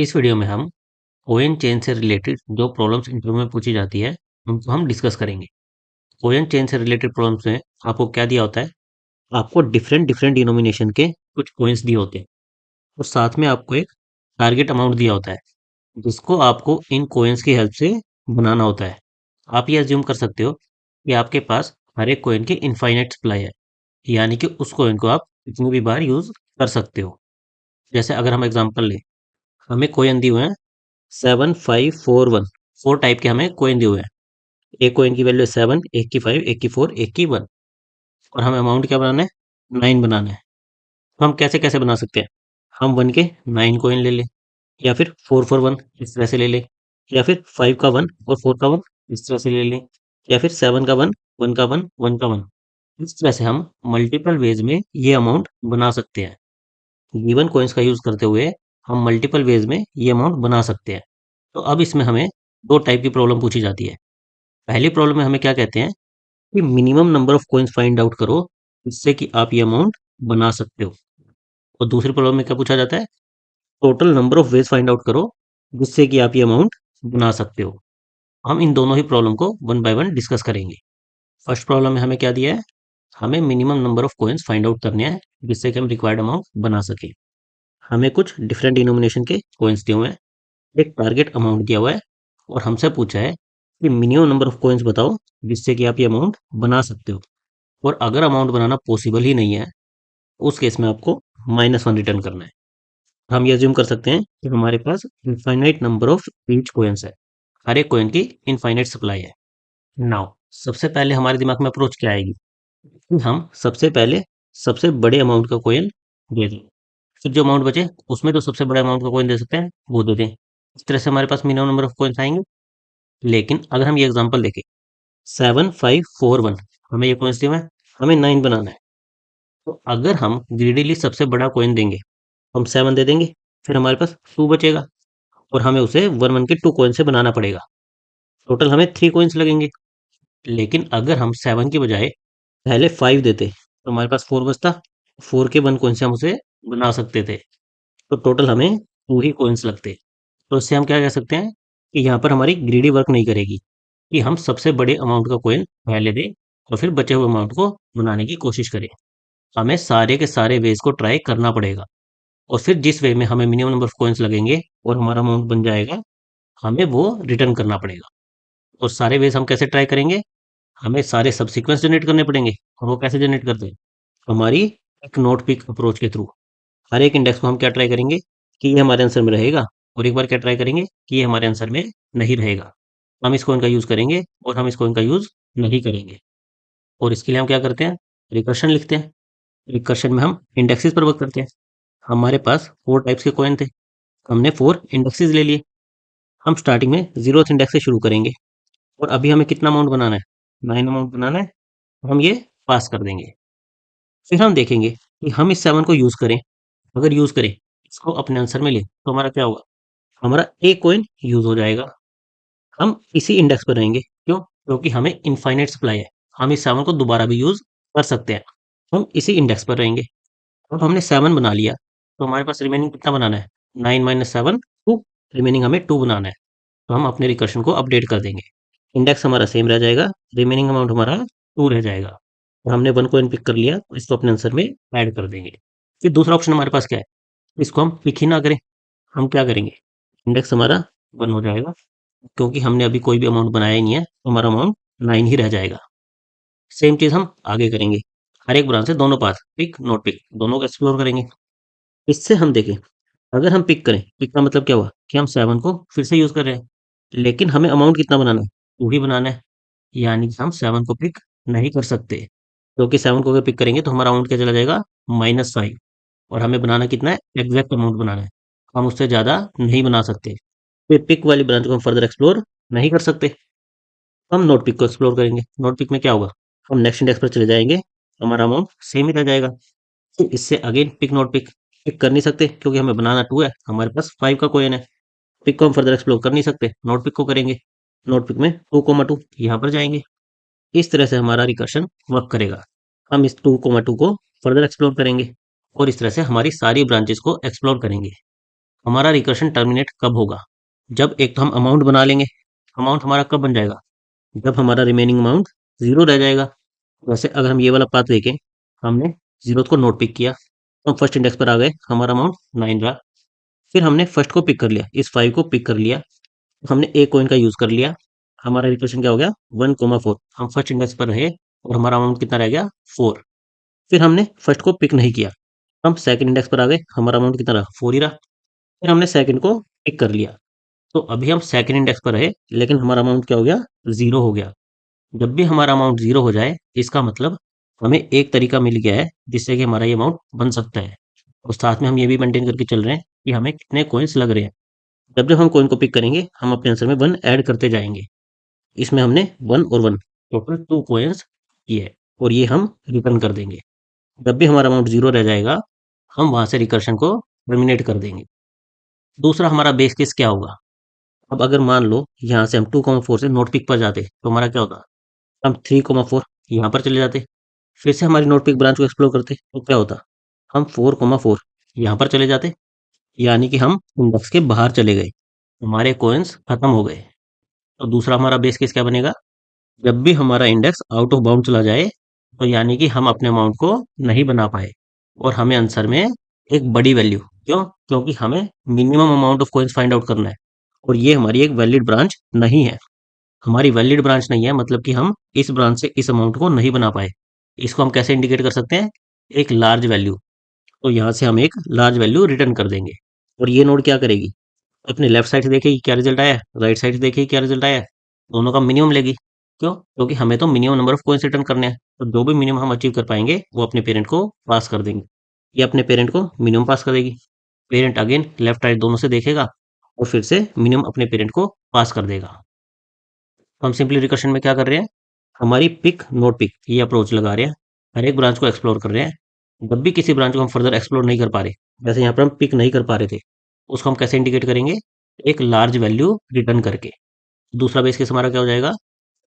इस वीडियो में हम कोएन चेन से रिलेटेड जो प्रॉब्लम्स इंटरव्यू में पूछी जाती है उनको हम डिस्कस करेंगे। कोएन चेन से रिलेटेड प्रॉब्लम्स में आपको क्या दिया होता है? आपको डिफरेंट डिफरेंट डिनोमिनेशन के कुछ कोइंस दिए होते हैं और साथ में आपको एक टारगेट अमाउंट दिया होता है जिसको आपको इन कोइंस की हेल्प से बनाना होता है। आप ये अज्यूम कर सकते हो कि आपके पास हर एक कोइन की इनफाइनाइट सप्लाई है, यानी कि उस कोइन को आप कितनी भी बार यूज कर सकते हो। जैसे अगर हम एग्जांपल लें, हमें कोइन दिए हुए हैं 7541। फोर टाइप के हमें कोइन दिए हुए हैं। एक कोइन की वैल्यू है 7, एक की 5, एक की 4, एक की 1। और हमें अमाउंट क्या बनाना है? 9 बनाना है। तो हम कैसे कैसे बना सकते हैं? हम 1 के 9 कोइन ले लें, या फिर 441 इस तरह से ले लें, या फिर 5 का 1 और 4 का 1 इस तरह से ले लें, या फिर 7 का 1, 1 का 1, 1 का 1। इस तरह से हम मल्टीपल वेज में ये अमाउंट बना सकते हैं। गिवन कोइंस का यूज करते हुए हम मल्टीपल वेज में ये अमाउंट बना सकते हैं। तो अब इसमें हमें दो टाइप की प्रॉब्लम पूछी जाती है। पहली प्रॉब्लम में हमें क्या कहते हैं कि minimum number of coins find out करो जिससे कि आप ये अमाउंट बना सकते हो। और दूसरी प्रॉब्लम में क्या पूछा जाता है? Total number of ways find out करो जिससे कि आप ये अमाउंट बना सकते हो। हम इन दोनों ही प्रॉब्लम को वन बाय वन डिस्कस करेंगे। फर्स्ट प्रॉब्लम में हमें क्या दिया है? हमें minimum number of coins find out करने हैं जिससे कि हम रिक्वायर्ड अमाउंट बना सके। हमें कुछ डिफरेंट डिनोमिनेशन के कॉइन्स दिए हुए हैं, एक टारगेट अमाउंट दिया हुआ है और हमसे पूछा है कि मिनिमम नंबर ऑफ कॉइन्स बताओ जिससे कि आप ये अमाउंट बना सकते हो। और अगर अमाउंट बनाना पॉसिबल ही नहीं है, उस केस में आपको -1 रिटर्न करना है। हम ये अज्यूम कर सकते हैं कि हमारे पास infinite number of each coins है, हर एक कोइन की इनफाइनाइट सप्लाई है। नाउ सबसे पहले हमारे दिमाग में अप्रोच क्या आएगी कि हम सबसे पहले सबसे बड़े अमाउंट का कोइन दे दें, फिर जो अमाउंट बचे उसमें तो सबसे बड़े अमाउंट का कोइन दे सकते हैं वो दे दें। इस तरह से हमारे पास मिनिमम नंबर ऑफ कोइंस आएंगे। लेकिन अगर हम ये एग्जांपल देखें, 7541 हमें ये कोइंस दिए हुए हैं, हमें 9 बनाना है। तो अगर हम ग्रीडीली सबसे बड़ा कॉइन देंगे, हम 7 दे देंगे, फिर हमारे पास 2 बचेगा और हमें उसे 1 1 के 2 कॉइन से बनाना पड़ेगा। टोटल हमें 3 कॉइन्स लगेंगे। लेकिन अगर हम 7 की बजाय पहले 5 देते तो हमारे पास 4 बचता। 4 के 1 कॉइन से हम उसे बना सकते थे। तो टोटल हमें 2 ही कॉइन्स लगते। तो इससे हम क्या कह सकते हैं कि यहाँ पर हमारी ग्रीडी वर्क नहीं करेगी कि हम सबसे बड़े अमाउंट का कॉइन पहले दें और फिर बचे हुए अमाउंट को बनाने की कोशिश करें। हमें सारे के सारे वेज को ट्राई करना पड़ेगा और फिर जिस वे में हमें मिनिमम नंबर ऑफ कॉइन्स लगेंगे और हमारा अमाउंट बन जाएगा, हमें वो रिटर्न करना पड़ेगा। और सारे वेज हम कैसे ट्राई करेंगे? हमें सारे सब सीक्वेंस जनरेट करने पड़ेंगे। और वो कैसे जनरेट करते हैं? हमारी एक नोट पिक अप्रोच के थ्रू। हर एक इंडेक्स को हम क्या ट्राई करेंगे कि ये हमारे आंसर में रहेगा, और एक बार क्या ट्राई करेंगे कि ये हमारे आंसर में नहीं रहेगा। हम इस कॉइन का यूज करेंगे और हम इस कॉइन का यूज नहीं करेंगे। और इसके लिए हम क्या करते हैं? रिकर्शन लिखते हैं। रिकर्शन में हम इंडेक्सेस पर वर्क करते हैं। हमारे पास 4 टाइप्स के कॉइन थे, हमने 4 इंडेक्सेस ले लिए। हम स्टार्टिंग में 0th इंडेक्स से शुरू करेंगे और अभी हमें कितना अमाउंट बनाना है? 9 अमाउंट बनाना है। तो हम ये पास कर देंगे। फिर हम देखेंगे कि हम इस 7 को यूज करें। अगर यूज करें, इसको अपने आंसर में लें, तो हमारा क्या होगा? हमारा एक कॉइन यूज हो जाएगा। हम इसी इंडेक्स पर रहेंगे। क्यों? क्योंकि हमें इनफाइनाइट सप्लाई है। हम इस 7 को दोबारा भी यूज कर सकते हैं। हम इसी इंडेक्स पर रहेंगे। अब हमने 7 बना लिया, तो हमारे पास रिमेनिंग कितना बनाना है? 9 माइनस 7, 2। रिमेनिंग हमें 2 बनाना है। तो हम अपने रिकर्शन को अपडेट कर देंगे। इंडेक्स हमारा सेम रह जाएगा, रिमेनिंग अमाउंट हमारा 2 रह जाएगा। और हमने 1 को इन पिक कर लिया, तो इसको अपने आंसर में ऐड कर देंगे। फिर दूसरा ऑप्शन हमारे पास क्या है? इसको हम पिक ही ना करें, हम क्या करेंगे? इंडेक्स हमारा 1 हो जाएगा, क्योंकि हमने अभी कोई भी अमाउंट बनाया ही नहीं है, तो हमारा अमाउंट 9 ही रह जाएगा। सेम चीज़ हम आगे करेंगे। हर एक ब्रांच से दोनों पाथ, पिक नोट पिक, दोनों को एक्सप्लोर करेंगे। इससे हम देखें, अगर हम पिक करें, पिक का मतलब क्या हुआ कि हम 7 को फिर से यूज़ कर रहे हैं। लेकिन हमें अमाउंट कितना बनाना है? 2 ही बनाना है। यानी कि हम 7 को पिक नहीं कर सकते, क्योंकि 7 को अगर पिक करेंगे तो हमारा अमाउंट क्या चला जाएगा? -5। और हमें बनाना कितना है? एग्जैक्ट अमाउंट बनाना है। हम उससे ज़्यादा नहीं बना सकते। फिर पिक वाली ब्रांच को हम फर्दर एक्सप्लोर नहीं कर सकते। हम नोट पिक को एक्सप्लोर करेंगे। नोट पिक में क्या होगा? हम नेक्स्ट इंडेक्स पर चले जाएंगे, हमारा अमाउंट सेम ही रह जाएगा। फिर इससे again pick note pick, pick कर नहीं सकते क्योंकि हमें बनाना 2 है, हमारे पास 5 का कॉइन है। पिक को हम फर्दर एक्सप्लोर कर नहीं सकते, नोट पिक को करेंगे। नोट पिक में 2, 2 यहाँ पर जाएंगे। इस तरह से हमारा रिकर्शन वर्क करेगा। हम इस 2, 2 को फर्दर एक्सप्लोर करेंगे और इस तरह से हमारी सारी ब्रांचेस को एक्सप्लोर करेंगे। हमारा रिकर्शन टर्मिनेट कब होगा? जब एक तो हम अमाउंट बना लेंगे। अमाउंट हमारा कब बन जाएगा? जब हमारा रिमेनिंग अमाउंट जीरो रह जाएगा। वैसे अगर हम ये वाला पाथ देखें, हमने जीरो को नोट पिक किया, तो हम फर्स्ट इंडेक्स पर आ गए, हमारा अमाउंट 9 रहा। फिर हमने फर्स्ट को पिक कर लिया, इस 5 को पिक कर लिया, हमने एक कॉइन का यूज कर लिया, हमारा रिकर्शन क्या हो गया? 1,4। हम फर्स्ट इंडेक्स पर रहे और हमारा अमाउंट कितना रह गया? 4। फिर हमने फर्स्ट को पिक नहीं किया, हम सेकंड इंडेक्स पर आ गए, हमारा अमाउंट कितना रहा? 4 ही रहा। फिर हमने सेकंड को पिक कर लिया, तो अभी हम सेकंड इंडेक्स पर रहे, लेकिन हमारा अमाउंट क्या हो गया? जीरो हो गया। जब भी हमारा अमाउंट जीरो हो जाए, इसका मतलब हमें एक तरीका मिल गया है जिससे कि हमारा ये अमाउंट बन सकता है। और साथ में हम ये भी मेंटेन करके चल रहे हैं कि हमें कितने कॉइन्स लग रहे हैं। जब जब हम कॉइन को पिक करेंगे, हम अपने आंसर में वन ऐड करते जाएंगे। इसमें हमने वन और वन, टोटल टू कॉइन्स किए, और ये हम रिटर्न कर देंगे। जब भी हमारा अमाउंट जीरो रह जाएगा, हम वहां से रिकर्शन को टर्मिनेट कर देंगे। दूसरा हमारा बेस केस क्या होगा? अब अगर मान लो यहाँ से हम 2,4 से नोट पिक पर जाते, तो हमारा क्या होता? हम 3,4 यहाँ पर चले जाते, फिर से हमारी नोट पिक ब्रांच को एक्सप्लोर करते, तो क्या होता? हम 4,4 यहाँ पर चले जाते, यानी कि हम इंडेक्स के बाहर चले गए, हमारे कॉइन्स खत्म हो गए। तो दूसरा हमारा बेस केस क्या बनेगा? जब भी हमारा इंडेक्स आउट ऑफ बाउंड चला जाए, तो यानी कि हम अपने अमाउंट को नहीं बना पाए, और हमें आंसर में एक बड़ी वैल्यू, क्यों? क्योंकि हमें minimum amount of coins find out करना है, और ये हमारी एक वैलिड ब्रांच नहीं है। हमारी वैलिड ब्रांच नहीं है, मतलब कि हम इस ब्रांच से इस अमाउंट को नहीं बना पाए। इसको हम कैसे इंडिकेट कर सकते हैं? एक लार्ज वैल्यू। तो यहाँ से हम एक लार्ज वैल्यू रिटर्न कर देंगे, और ये नोड क्या करेगी? अपने लेफ्ट साइड से देखेगी क्या रिजल्ट आया है, राइट साइड से देखेगी क्या रिजल्ट आया है, दोनों का मिनिमम लेगी। क्यों? क्योंकि हमें तो minimum number of coins return करने हैं, तो जो भी मिनिमम हम अचीव कर पाएंगे वो अपने पेरेंट को पास कर देंगे। ये अपने पेरेंट को मिनिमम पास कर देगी। पेरेंट अगेन लेफ्ट राइट दोनों से देखेगा, और फिर से मिनिमम अपने पेरेंट को पास कर देगा। तो हम सिंपली रिकर्शन में क्या कर रहे हैं? हमारी पिक नोट पिक ये अप्रोच लगा रहे हैं, हर एक ब्रांच को एक्सप्लोर कर रहे हैं। जब भी किसी ब्रांच को हम फर्दर एक्सप्लोर नहीं कर पा रहे, जैसे यहाँ पर हम पिक नहीं कर पा रहे थे, उसको हम कैसे इंडिकेट करेंगे? एक लार्ज वैल्यू रिटर्न करके। दूसरा बेस केस हमारा क्या हो जाएगा?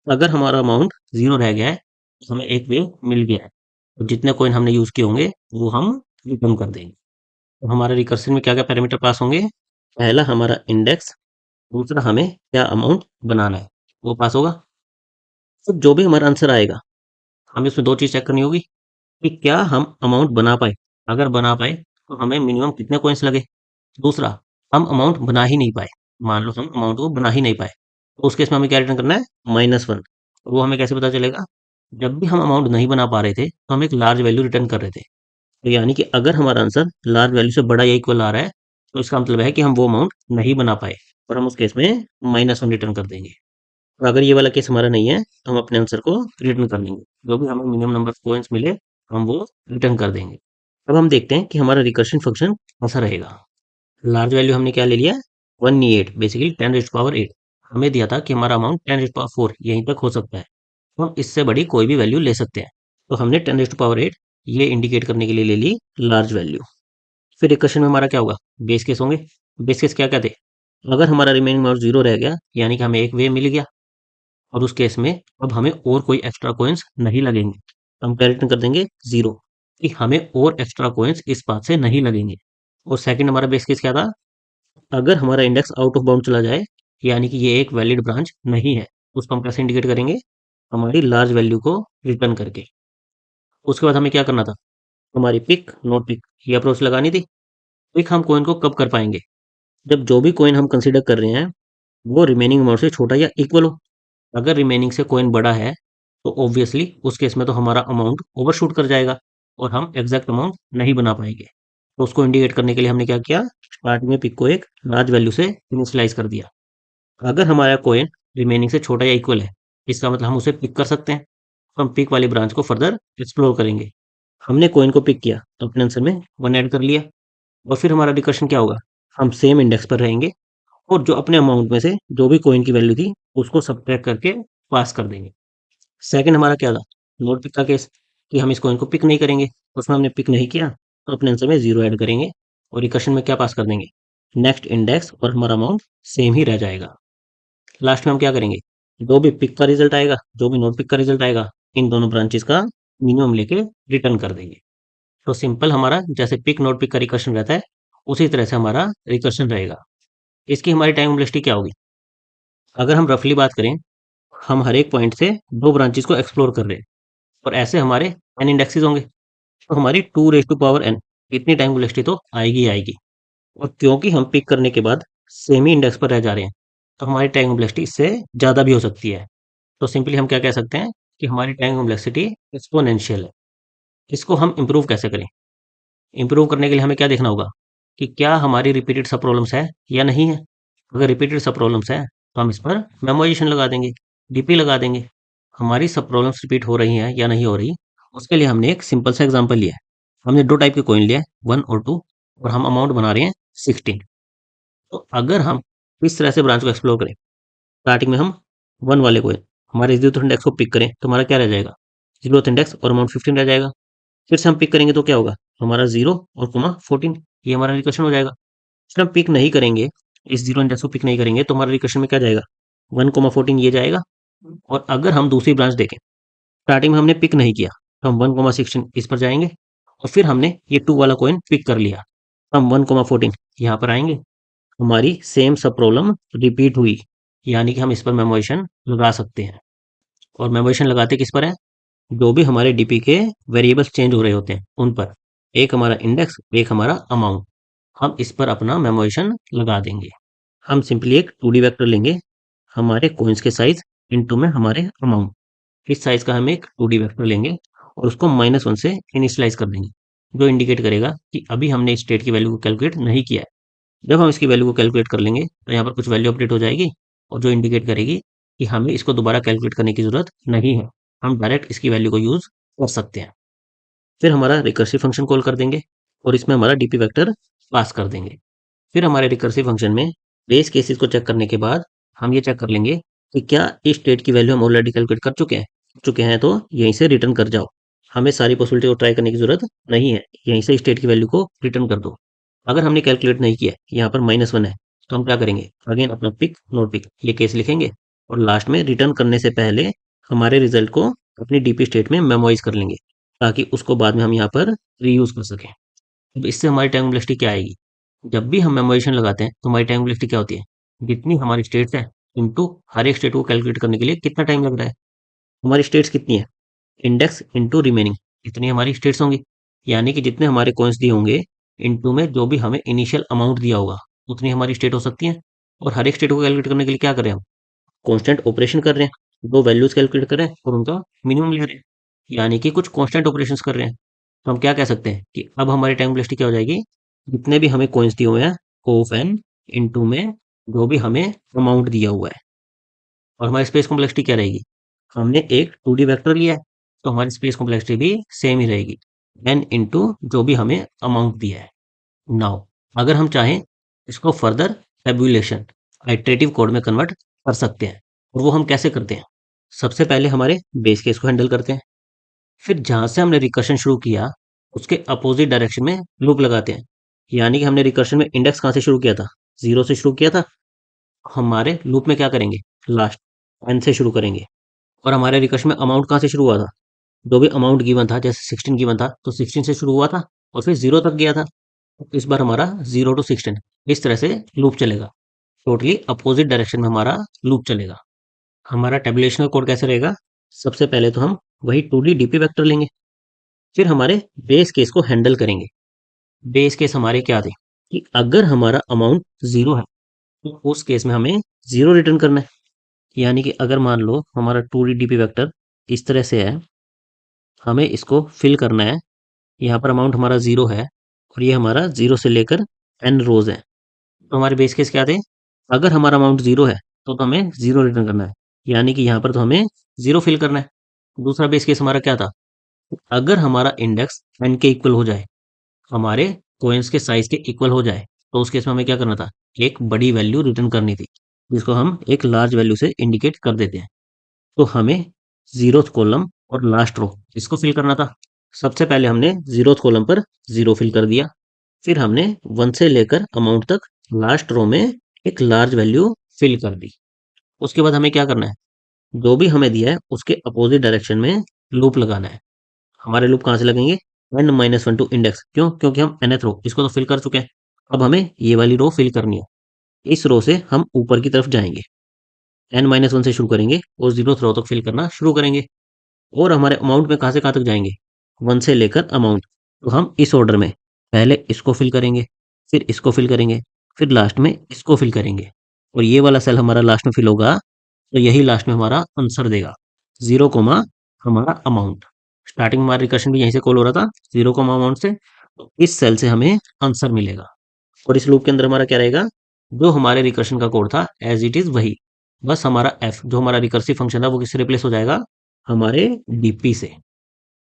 अगर हमारा अमाउंट जीरो रह गया है, तो हमें एक वे मिल गया है, तो जितने कॉइन हमने यूज किए होंगे वो हम रिटर्न कर देंगे। तो हमारे रिकर्सन में क्या क्या पैरामीटर पास होंगे? पहला हमारा इंडेक्स, दूसरा हमें क्या अमाउंट बनाना है वो पास होगा। तो जो भी हमारा आंसर आएगा, हमें उसमें दो चीज चेक करनी होगी कि क्या हम अमाउंट बना पाए। अगर बना पाए, तो हमें मिनिमम कितने कॉइन्स लगे। दूसरा, हम अमाउंट बना ही नहीं पाए, मान लो हम अमाउंट को बना ही नहीं पाए, तो उस केस में हमें क्या रिटर्न करना है? -1। वो हमें कैसे पता चलेगा? जब भी हम अमाउंट नहीं बना पा रहे थे, तो हम एक लार्ज वैल्यू रिटर्न कर रहे थे। तो यानी कि अगर हमारा आंसर लार्ज वैल्यू से बड़ा या इक्वल आ रहा है, तो इसका मतलब है कि हम वो अमाउंट नहीं बना पाए, और हम उस केस में -1 रिटर्न कर देंगे। और अगर ये वाला केस हमारा नहीं है, तो हम अपने आंसर को रिटर्न कर लेंगे, जो भी हमें मिनिमम नंबर ऑफ कॉइन्स मिले, हम वो रिटर्न कर देंगे। अब हम देखते हैं कि हमारा रिकर्शन फंक्शन कैसा रहेगा। लार्ज वैल्यू हमने क्या ले लिया? 128, बेसिकली 10⁸ हमें दिया था कि हमारा अमाउंट 10⁸ यहीं तक हो सकता है, तो हम इससे बड़ी कोई भी वैल्यू ले सकते हैं। तो हमने 10⁸ ये इंडिकेट करने के लिए ले ली लार्ज वैल्यू। फिर रिकर्शन में हमारा क्या होगा? बेस केस होंगे। बेस केस क्या क्या थे? अगर हमारा रिमेनिंग अमाउंट जीरो रह गया, यानी कि हमें एक वे मिल गया, और उस केस में अब हमें और कोई एक्स्ट्रा कॉइन्स नहीं लगेंगे, हम क्या रिटर्न कर देंगे? जीरो, कि हमें और एक्स्ट्रा कॉइन्स इस बात से नहीं लगेंगे। और सेकंड हमारा बेस केस क्या था? अगर हमारा इंडेक्स आउट ऑफ बाउंड चला जाए, यानी कि ये एक वैलिड ब्रांच नहीं है, उसको हम कैसे इंडिकेट करेंगे? हमारी लार्ज वैल्यू को रिटर्न करके। उसके बाद हमें क्या करना था? हमारी पिक नोट पिक ये अप्रोच लगानी थी। पिक हम कॉइन को कब कर पाएंगे? जब जो भी कॉइन हम कंसीडर कर रहे हैं, वो रिमेनिंग अमाउंट से छोटा या इक्वल हो। अगर रिमेनिंग से कॉइन बड़ा है, तो ऑब्वियसली उस केस में तो हमारा अमाउंट ओवरशूट कर जाएगा, और हम एग्जैक्ट अमाउंट नहीं बना पाएंगे। तो उसको इंडिकेट करने के लिए हमने क्या किया? स्टार्टिंग में पिक को एक लार्ज वैल्यू से इनिशियलाइज कर दिया। अगर हमारा कॉइन रिमेनिंग से छोटा या इक्वल है, इसका मतलब हम उसे पिक कर सकते हैं, तो हम पिक वाली ब्रांच को फर्दर एक्सप्लोर करेंगे। हमने कॉइन को पिक किया, तो अपने आंसर में वन ऐड कर लिया, और फिर हमारा रिकर्शन क्या होगा? हम सेम इंडेक्स पर रहेंगे, और जो अपने अमाउंट में से जो भी कॉइन की वैल्यू थी, उसको सब्ट्रैक्ट करके पास कर देंगे। सेकंड हमारा क्या था? नोट पिक का केस, कि हम इस कॉइन को पिक नहीं करेंगे, उसमें हमने पिक नहीं किया, तो अपने आंसर में जीरो ऐड करेंगे, और रिकर्शन में क्या पास कर देंगे? नेक्स्ट इंडेक्स, और हमारा अमाउंट सेम ही रह जाएगा। लास्ट में हम क्या करेंगे? जो भी पिक का रिजल्ट आएगा, जो भी नोट पिक का रिजल्ट आएगा, इन दोनों ब्रांचेस का मिनिमम लेके रिटर्न कर देंगे। तो सिंपल हमारा जैसे पिक नोट पिक का रिकर्शन रहता है, उसी तरह से हमारा रिकर्शन रहेगा। इसकी हमारी टाइम कॉम्प्लेक्सिटी क्या होगी? अगर हम रफली बात करें, हम हर एक पॉइंट से 2 ब्रांचेज़ को एक्सप्लोर कर रहे हैं और ऐसे हमारे n इंडेक्सेस होंगे, तो हमारी 2 रेज़ टू पावर n इतनी टाइम कॉम्प्लेक्सिटी तो आएगी ही आएगी। और क्योंकि हम पिक करने के बाद सेम ही इंडेक्स पर रह जा रहे हैं, तो हमारी टाइम कॉम्प्लेक्सिटी इससे ज़्यादा भी हो सकती है। तो सिंपली हम क्या कह सकते हैं कि हमारी टाइम कॉम्प्लेक्सिटी एक्स्पोनेंशियल है। इसको हम इम्प्रूव कैसे करें? इम्प्रूव करने के लिए हमें क्या देखना होगा कि क्या हमारी रिपीटेड सब प्रॉब्लम्स है या नहीं है। अगर रिपीटेड सब प्रॉब्लम्स है तो हम इस पर मेमोराइजेशन लगा देंगे, डीपी लगा देंगे। हमारी सब प्रॉब्लम्स रिपीट हो रही हैं या नहीं हो रही, उसके लिए हमने एक सिंपल सा एग्जांपल लिया है। हमने 2 टाइप के कॉइन लिया है, 1 और 2, और हम अमाउंट बना रहे हैं 16। तो अगर हम इस तरह से ब्रांच को एक्सप्लोर करें, स्टार्टिंग में हम 1 वाले कॉइन हमारे 0th इंडेक्स को पिक करें तो हमारा क्या रह जाएगा? 0th इंडेक्स और अमाउंट 15 रह जाएगा। फिर से हम पिक करेंगे तो क्या होगा? हमारा 0 और कोमा 14, ये हमारा रिकर्शन हो जाएगा। फिर हम पिक नहीं करेंगे, इस 0 इंडेक्स को पिक नहीं करेंगे तो हमारा रिकर्शन में क्या जाएगा? 1, 14 ये जाएगा। और अगर हम दूसरी ब्रांच देखें, स्टार्टिंग में हमने पिक नहीं किया, तो हम 1, 16 इस पर जाएंगे और फिर हमने ये 2 वाला कॉइन पिक कर लिया, हम 1, 14 यहाँ पर आएंगे। हमारी सेम सब प्रॉब्लम रिपीट हुई, यानी कि हम इस पर मेमोरेशन लगा सकते हैं। और मेमोरेशन लगाते किस पर है? जो भी हमारे डीपी के वेरिएबल्स चेंज हो रहे होते हैं उन पर, एक हमारा इंडेक्स, एक हमारा अमाउंट, हम इस पर अपना मेमोरेशन लगा देंगे। हम सिंपली एक 2D वेक्टर लेंगे, हमारे कॉइन्स के साइज इनटू में हमारे अमाउंट, इस साइज का हम एक 2D वेक्टर लेंगे और उसको -1 से इनिशियलाइज कर देंगे, जो इंडिकेट करेगा कि अभी हमने स्टेट की वैल्यू को कैलकुलेट नहीं किया है। जब हम इसकी वैल्यू को कैलकुलेट कर लेंगे तो यहाँ पर कुछ वैल्यू अपडेट हो जाएगी और जो इंडिकेट करेगी कि हमें इसको दोबारा कैलकुलेट करने की जरूरत नहीं है, हम डायरेक्ट इसकी वैल्यू को यूज कर सकते हैं। फिर हमारा रिकर्सिव फंक्शन कॉल कर देंगे और इसमें हमारा डीपी वेक्टर पास कर देंगे। फिर हमारे रिकर्सिव फंक्शन में बेस केसेस को चेक करने के बाद हम ये चेक कर लेंगे कि क्या इस स्टेट की वैल्यू हम ऑलरेडी कैलकुलेट कर चुके हैं तो यहीं से रिटर्न कर जाओ, हमें सारी पॉसिबिलिटी को ट्राई करने की जरूरत नहीं है, यहीं से स्टेट की वैल्यू को रिटर्न कर दो। अगर हमने कैलकुलेट नहीं किया, यहाँ पर -1 है, तो हम क्या करेंगे? अगेन अपना पिक नोट पिक ये केस लिखेंगे और लास्ट में रिटर्न करने से पहले हमारे रिजल्ट को अपनी डीपी स्टेट में मेमोराइज कर लेंगे, ताकि उसको बाद में हम यहाँ पर रीयूज कर सकें। अब इससे हमारी टाइम कॉम्प्लेक्सिटी क्या आएगी? जब भी हम मेमोराइजेशन लगाते हैं तो हमारी टाइम कॉम्प्लेक्सिटी क्या होती है? जितनी हमारी स्टेट्स है इनटू हर एक स्टेट को कैलकुलेट करने के लिए कितना टाइम लग रहा है। हमारी स्टेट्स कितनी है? इंडेक्स इनटू रिमेनिंग, इतनी हमारी स्टेट्स होंगी। यानी कि जितने हमारे कॉइन्स दिए होंगे इनटू में जो भी हमें इनिशियल अमाउंट दिया होगा, उतनी हमारी स्टेट हो सकती है। और हर एक स्टेट को कैलकुलेट करने के लिए क्या कर रहे हैं हम? कांस्टेंट ऑपरेशन कर रहे हैं, दो वैल्यूज कैलकुलेट कर रहे हैं और उनका मिनिमम ले रहे हैं, यानी कि कुछ कांस्टेंट ऑपरेशंस कर रहे हैं। तो हम क्या कह सकते हैं कि अब हमारी टाइम वेलोसिटी क्या हो जाएगी? जितने भी हमें कॉइन्स दिए हुए हैं, ऑफ एन इनटू में जो भी हमें अमाउंट दिया हुआ है। और हमारी स्पेस कॉम्प्लेक्सिटी क्या रहेगी? हमने एक 2D वेक्टर लिया है, तो हमारी स्पेस कॉम्प्लेक्सिटी भी सेम ही रहेगी, एन इनटू जो भी हमें अमाउंट दिया है। नाउ अगर हम चाहें, इसको फर्दर टेबुलेशन आइटरेटिव कोड में कन्वर्ट कर सकते हैं। और वो हम कैसे करते हैं? सबसे पहले हमारे बेस केस को हैंडल करते हैं, फिर जहां से हमने रिकर्शन शुरू किया उसके अपोजिट डायरेक्शन में लूप लगाते हैं। यानी कि हमने रिकर्शन में इंडेक्स कहाँ से शुरू किया था? 0 से शुरू किया था। हमारे लूप में क्या करेंगे? लास्ट एन से शुरू करेंगे। और हमारे रिकर्शन में अमाउंट कहाँ से शुरू हुआ था? जो भी अमाउंट गिवन था, जैसे 16 गिवन था तो 16 से शुरू हुआ था और फिर 0 तक गया था। इस बार हमारा 0 टू 16 इस तरह से लूप चलेगा, टोटली अपोजिट डायरेक्शन में हमारा लूप चलेगा। हमारा टेबुलेशन का कोड कैसे रहेगा? सबसे पहले तो हम वही 2D डीपी वेक्टर लेंगे, फिर हमारे बेस केस को हैंडल करेंगे। बेस केस हमारे क्या थे कि अगर हमारा अमाउंट 0 है तो उस केस में हमें 0 रिटर्न करना है। यानी कि अगर मान लो हमारा 2D डीपी वेक्टर इस तरह से है, हमें इसको फिल करना है। यहाँ पर अमाउंट हमारा 0 है और ये हमारा 0 से लेकर n रोज है। तो हमारे बेस केस क्या थे? अगर हमारा अमाउंट 0 है तो हमें 0 रिटर्न करना है, यानी कि यहाँ पर तो हमें 0 फिल करना है। दूसरा बेस केस हमारा क्या था? अगर हमारा इंडेक्स n के इक्वल हो जाए, हमारे कोइंस के साइज के इक्वल हो जाए, तो उस केस में हमें क्या करना था? एक बड़ी वैल्यू रिटर्न करनी थी, जिसको हम एक लार्ज वैल्यू से इंडिकेट कर देते हैं। तो हमें जीरोथ कॉलम और लास्ट रो इसको फिल करना था। सबसे पहले हमने जीरोथ कॉलम पर 0 फिल कर दिया, फिर हमने 1 से लेकर अमाउंट तक लास्ट रो में एक लार्ज वैल्यू फिल कर दी। उसके बाद हमें क्या करना है? जो भी हमें दिया है उसके अपोजिट डायरेक्शन में लूप लगाना है। हमारे लूप कहाँ से लगेंगे? n-1 to index. क्यों? क्योंकि हम nth रो इसको तो फिल कर चुके हैं। अब हमें ये वाली रो फिल करनी है। इस रो से हम ऊपर की तरफ जाएंगे, n-1 से शुरू करेंगे और 0th रो तक फिल करना शुरू करेंगे। और हमारे अमाउंट में कहाँ से कहाँ तक जाएंगे, 1 से लेकर अमाउंट। तो हम इस ऑर्डर में पहले इसको फिल करेंगे, फिर इसको फिल करेंगे, फिर लास्ट में इसको फिल करेंगे। और ये वाला सेल हमारा लास्ट में फिल होगा, तो यही लास्ट में हमारा आंसर देगा, 0 कोमा हमारा अमाउंट। स्टार्टिंग में हमारा रिकर्शन भी यहीं से कॉल हो रहा था, 0 कोमा अमाउंट से। तो इस सेल से हमें आंसर मिलेगा। और इस लूप के अंदर हमारा क्या रहेगा, जो हमारे रिकर्शन का कोड था एज इट इज वही, बस हमारा एफ जो हमारा रिकर्सिव फंक्शन था वो किससे रिप्लेस हो जाएगा, हमारे डीपी से।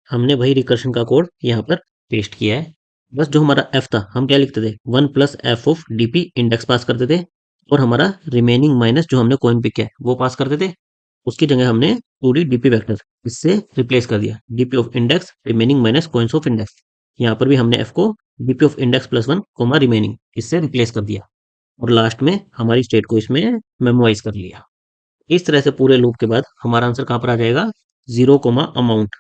हमने वही रिकर्शन का कोड यहाँ पर पेस्ट किया है। बस जो हमारा एफ था, हम क्या लिखते थे, 1+f ऑफ डीपी इंडेक्स पास करते थे, और हमारा रिमेनिंग माइनस जो हमने कॉइन पिक किया है वो पास करते थे। उसकी जगह हमने 2D डीपी वेक्टर इससे रिप्लेस कर दिया, DP of index remaining minus coins of index. यहाँ पर भी हमने एफ को DP of index +1 comma remaining इससे रिप्लेस कर दिया, और लास्ट में हमारी स्टेट को इसमें मेमोराइज कर लिया। इस तरह से पूरे लूप के बाद हमारा आंसर कहाँ पर आ जाएगा, 0 कोमा अमाउंट।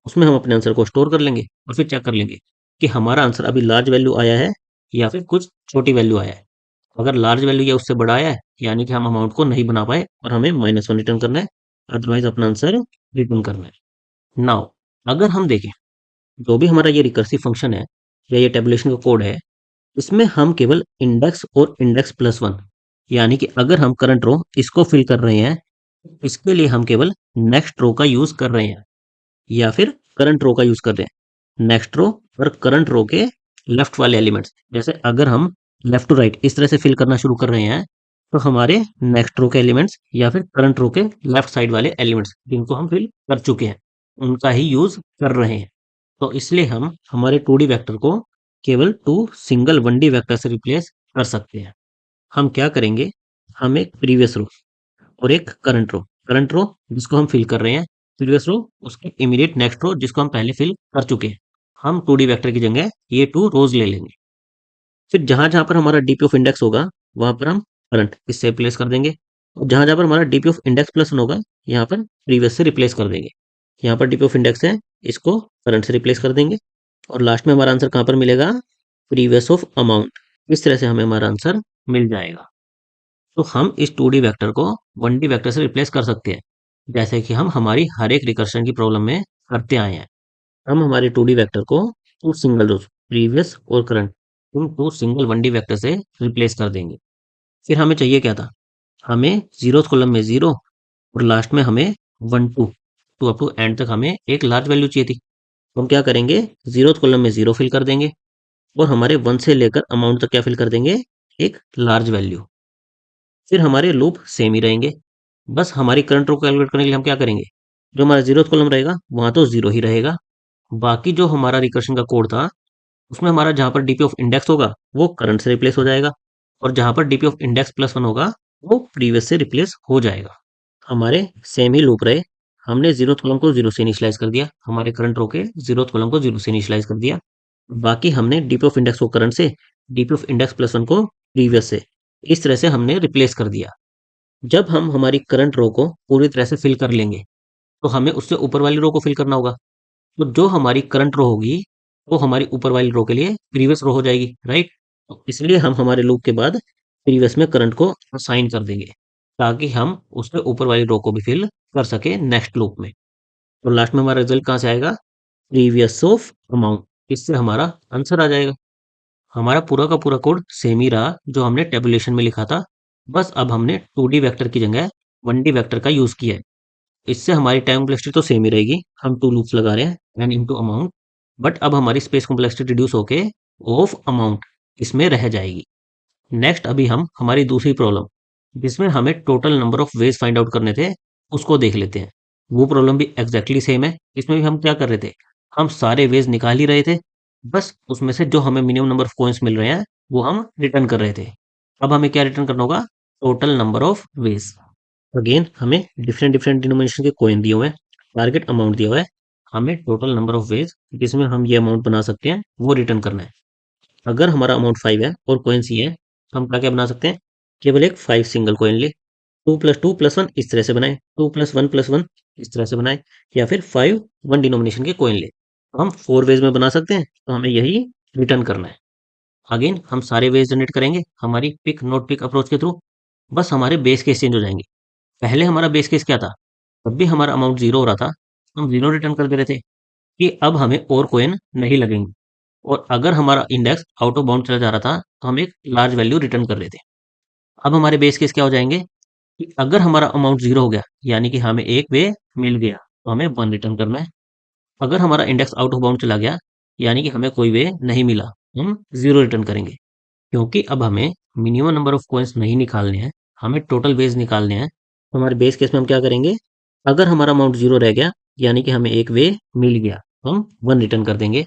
उसमें हम अपने आंसर को स्टोर कर लेंगे और फिर चेक कर लेंगे कि हमारा आंसर अभी लार्ज वैल्यू आया है या फिर कुछ छोटी वैल्यू आया है। अगर लार्ज वैल्यू या उससे बड़ा आया है, यानी कि हम अमाउंट को नहीं बना पाए और हमें -1 रिटर्न करना है, अदरवाइज अपना आंसर रिटर्न करना है। नाउ अगर हम देखें, जो भी हमारा ये रिकर्सिव फंक्शन है या ये टेबुलेशन का कोड है, इसमें हम केवल इंडेक्स और इंडेक्स +1, यानी कि अगर हम करंट रो इसको फिल कर रहे हैं, इसके लिए हम केवल नेक्स्ट रो का यूज कर रहे हैं, या फिर करंट रो का यूज कर रहे हैं। नेक्स्ट रो और करंट रो के लेफ्ट वाले एलिमेंट्स, जैसे अगर हम लेफ्ट टू राइट इस तरह से फिल करना शुरू कर रहे हैं, तो हमारे नेक्स्ट रो के एलिमेंट्स या फिर करंट रो के लेफ्ट साइड वाले एलिमेंट्स जिनको हम फिल कर चुके हैं, उनका ही यूज कर रहे हैं। तो इसलिए हम हमारे 2D वेक्टर को केवल 2 सिंगल 1D वेक्टर से रिप्लेस कर सकते हैं। हम क्या करेंगे, हम एक प्रीवियस रो और एक करंट रो जिसको हम फिल कर रहे हैं, प्रीवियस रो उसके इमीडिएट नेक्स्ट रो जिसको हम पहले फिल कर चुके हैं, हम 2D वेक्टर की जगह ये 2 रोज ले लेंगे। फिर जहां जहां पर हमारा डीपी ऑफ इंडेक्स होगा, वहां पर हम करंट इससे रिप्लेस कर देंगे, और जहां जहां पर हमारा डीपी ऑफ इंडेक्स +1 होगा, यहाँ पर प्रीवियस से रिप्लेस कर देंगे। यहाँ पर डीपी ऑफ इंडेक्स है, इसको करंट से रिप्लेस कर देंगे, और लास्ट में हमारा आंसर कहाँ पर मिलेगा, प्रीवियस ऑफ अमाउंट। इस तरह से हमें हमारा आंसर मिल जाएगा। तो हम इस 2D वेक्टर को 1D वेक्टर से रिप्लेस कर सकते हैं, जैसे कि हम हमारी हर एक रिकर्शन की प्रॉब्लम में करते आए हैं। हम हमारे 2D वेक्टर को 2 सिंगल रोज प्रीवियस और current in 2 single 1D vector से रिप्लेस कर देंगे। फिर हमें चाहिए क्या था, हमें 0th कॉलम में 0 और लास्ट में हमें 1 टू अप टू एंड तक हमें एक लार्ज वैल्यू चाहिए थी। तो हम क्या करेंगे, 0th कॉलम में 0 फिल कर देंगे, और हमारे 1 से लेकर अमाउंट तक क्या फिल कर देंगे, एक लार्ज वैल्यू। फिर हमारे लूप सेम ही रहेंगे। बस हमारी करंट रो को कैलकुलेट करने के लिए हम क्या करेंगे, जो हमारा 0th कॉलम रहेगा वहां तो 0 ही रहेगा। बाकी जो हमारा रिकर्शन का कोड था, उसमें हमारा जहाँ पर डीपी ऑफ इंडेक्स होगा वो करंट से रिप्लेस हो जाएगा, और जहाँ पर डीपी ऑफ इंडेक्स +1 होगा वो प्रीवियस से रिप्लेस हो जाएगा। हमारे सेम ही लूप रहे। हमने 0th कॉलम को 0 से इनिशियलाइज कर दिया, हमारे करंट रो के 0th कॉलम को 0 से इनिशियलाइज कर दिया। बाकी हमने डीपी ऑफ इंडेक्स को करंट से, डीपी ऑफ इंडेक्स +1 को प्रीवियस से, इस तरह से हमने रिप्लेस कर दिया। जब हम हमारी करंट रो को पूरी तरह से फिल कर लेंगे, तो हमें उससे ऊपर वाली रो को फिल करना होगा। तो जो हमारी करंट रो होगी, वो हमारी ऊपर वाली रो के लिए प्रीवियस रो हो जाएगी, राइट। तो इसलिए हम हमारे लूप के बाद प्रीवियस में करंट को असाइन कर देंगे, ताकि हम उससे ऊपर वाली रो को भी फिल कर सके नेक्स्ट लूप में। तो लास्ट में हमारा रिजल्ट कहाँ से आएगा, प्रीवियस ऑफ अमाउंट। इससे हमारा आंसर आ जाएगा। हमारा पूरा का पूरा कोड सेम ही रहा जो हमने टेबुलेशन में लिखा था, बस अब हमने 2D वेक्टर की जगह 1D वेक्टर का यूज किया है। इससे हमारी टाइम कॉम्प्लेक्सिटी तो सेम ही रहेगी, हम 2 लूप्स लगा रहे हैं एन इंटू अमाउंट, बट अब हमारी स्पेस कॉम्प्लेक्सिटी रिड्यूस होके ऑफ अमाउंट इसमें रह जाएगी। नेक्स्ट अभी हम हमारी दूसरी प्रॉब्लम, जिसमें हमें total number of ways find out करने थे, उसको देख लेते हैं। वो प्रॉब्लम भी एग्जैक्टली सेम है। इसमें भी हम क्या कर रहे थे, हम सारे वेज निकाल ही रहे थे, बस उसमें से जो हमें मिनिमम नंबर ऑफ कॉइन्स मिल रहे हैं वो हम रिटर्न कर रहे थे। अब हमें क्या रिटर्न करना होगा, total number of ways. Again हमें डिफरेंट डिफरेंट डिनोमिनेशन के कॉइन दिए हुए हैं, टारगेट अमाउंट दिया हुआ है, हमें टोटल नंबर ऑफ वेज जिसमें हम ये अमाउंट बना सकते हैं वो रिटर्न करना है। अगर हमारा अमाउंट 5 है और कॉइन सी है, तो हम क्या क्या बना सकते हैं, केवल एक 5 सिंगल कॉइन ले, 2+2+1 इस तरह से बनाए, 2+1+1 इस तरह से बनाए, या फिर 5 1 डिनोमिनेशन के कॉइन ले, तो हम 4 वेज में बना सकते हैं। तो हमें यही रिटर्न करना है। अगेन हम सारे वेज जनरेट करेंगे हमारी पिक नोट पिक अप्रोच के थ्रू। बस हमारे बेस केस चेंज हो जाएंगे। पहले हमारा बेस केस क्या था? तब भी हमारा अमाउंट जीरो हो रहा था, हम जीरो रिटर्न कर दे रहे थे कि अब हमें और कोइन नहीं लगेंगे। और अगर हमारा इंडेक्स आउट ऑफ बाउंड चला जा रहा था तो हम एक लार्ज वैल्यू रिटर्न कर रहे थे। अब हमारे बेस केस क्या हो जाएंगे कि अगर हमारा अमाउंट जीरो हो गया यानी कि हमें एक वे मिल गया तो हमें वन रिटर्न करना है। अगर हमारा इंडेक्स आउट ऑफ बाउंड चला गया यानी कि हमें कोई वे नहीं मिला, हम जीरो रिटर्न करेंगे। क्योंकि अब हमें मिनिमम नंबर ऑफ कॉइन्स नहीं निकालने हैं, हमें टोटल वेज निकालने हैं। तो हमारे बेस केस में हम क्या करेंगे? अगर हमारा अमाउंट जीरो रह गया यानी कि हमें एक वे मिल गया, तो हम वन रिटर्न कर देंगे।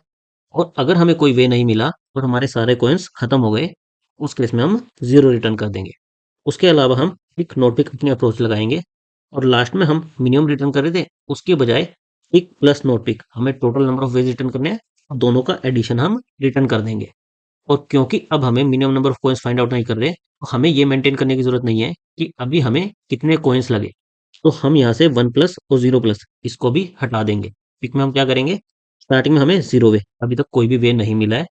और अगर हमें कोई वे नहीं मिला और हमारे सारे कॉइन्स खत्म हो गए, उस केस में हम जीरो रिटर्न कर देंगे। उसके अलावा हम पिक नोट पिक अपनी अप्रोच लगाएंगे और लास्ट में हम मिनिमम रिटर्न कर रहे थे उसके बजाय पिक प्लस नोट पिक, हमें total number of ways return करने हैं, दोनों का एडिशन हम रिटर्न कर देंगे। और क्योंकि अब हमें minimum number of coins find out नहीं कर रहे, तो हमें ये मेंटेन करने की जरूरत नहीं है कि अभी हमें कितने कॉइन्स लगे। तो हम यहाँ से वन प्लस और जीरो प्लस इसको भी हटा देंगे। पिक में हम क्या करेंगे? स्टार्टिंग में हमें जीरो वे, अभी तक कोई भी वे नहीं मिला है।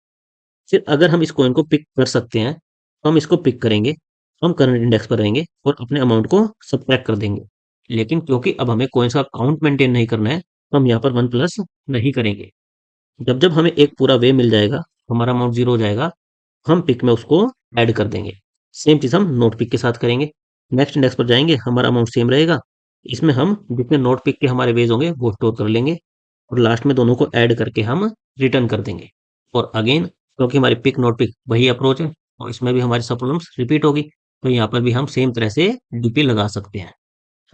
फिर अगर हम इस कॉइन को पिक कर सकते हैं तो हम इसको पिक करेंगे, हम करंट इंडेक्स पर रहेंगे और अपने अमाउंट को सब्ट्रैक्ट कर देंगे। लेकिन क्योंकि अब हमें कॉइन्स का काउंट मेंटेन नहीं करना है, तो हम यहाँ पर वन प्लस नहीं करेंगे। जब जब हमें एक पूरा वे मिल जाएगा, हमारा अमाउंट जीरो हो जाएगा, हम पिक में उसको ऐड कर देंगे। सेम चीज़ हम नोट पिक के साथ करेंगे। नेक्स्ट इंडेक्स पर जाएंगे, हमारा अमाउंट सेम रहेगा। इसमें हम जितने नोट पिक के हमारे वेज होंगे वो स्टोर कर लेंगे और लास्ट में दोनों को ऐड करके हम रिटर्न कर देंगे। और अगेन क्योंकि हमारी पिक नोट पिक वही अप्रोच है और इसमें भी हमारी सब प्रॉब्लम्स रिपीट होगी, तो यहाँ पर भी हम सेम तरह से डीपी लगा सकते हैं।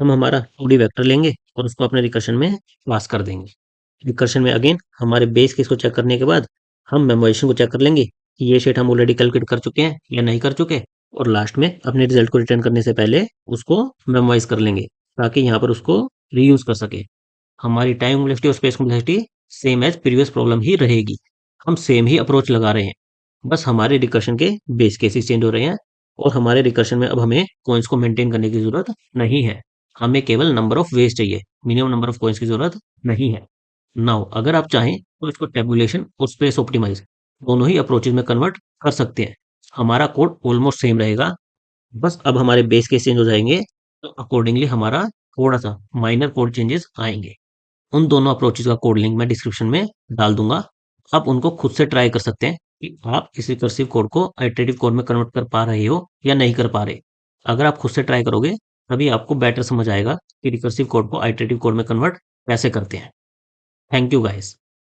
हम हमारा 2D वेक्टर लेंगे और उसको अपने रिकर्शन में पास कर देंगे। रिकर्शन में अगेन हमारे बेस केस को चेक करने के बाद हम मेमोराइजेशन को चेक कर लेंगे कि ये शेट हम ऑलरेडी कैलकुलेट कर चुके हैं या नहीं कर चुके। और लास्ट में अपने रिजल्ट को रिटर्न करने से पहले उसको मेमोराइज कर लेंगे ताकि यहाँ पर उसको रीयूज कर सके। हमारी टाइम कॉम्प्लेक्सिटी और space complexity same as previous problem ही रहेगी। हम सेम ही अप्रोच लगा रहे हैं, बस हमारे रिकर्शन के बेस केसेस चेंज हो रहे हैं। और हमारे रिकर्शन में अब हमें कॉइन्स को मेंटेन करने की जरूरत नहीं है, हमें केवल नंबर ऑफ वेज चाहिए, मिनिमम नंबर ऑफ कॉइन्स की जरूरत नहीं है। नाउ अगर आप चाहें तो इसको टेबुलेशन और स्पेस ऑप्टिमाइज दोनों ही अप्रोचेज में कन्वर्ट कर सकते हैं। हमारा कोड ऑलमोस्ट सेम रहेगा, बस अब हमारे बेस केस चेंज हो जाएंगे, तो अकॉर्डिंगली हमारा थोड़ा सा माइनर कोड चेंजेस आएंगे। उन दोनों अप्रोचेज का कोड लिंक मैं डिस्क्रिप्शन में डाल दूंगा। आप उनको खुद से ट्राई कर सकते हैं कि आप इस रिकर्सिव कोड को आइटरेटिव कोड में कन्वर्ट कर पा रहे हो या नहीं कर पा रहे। अगर आप खुद से ट्राई करोगे तभी आपको बेटर समझ आएगा कि रिकर्सिव कोड को आइटरेटिव कोड में कन्वर्ट कैसे करते हैं। Thank you guys.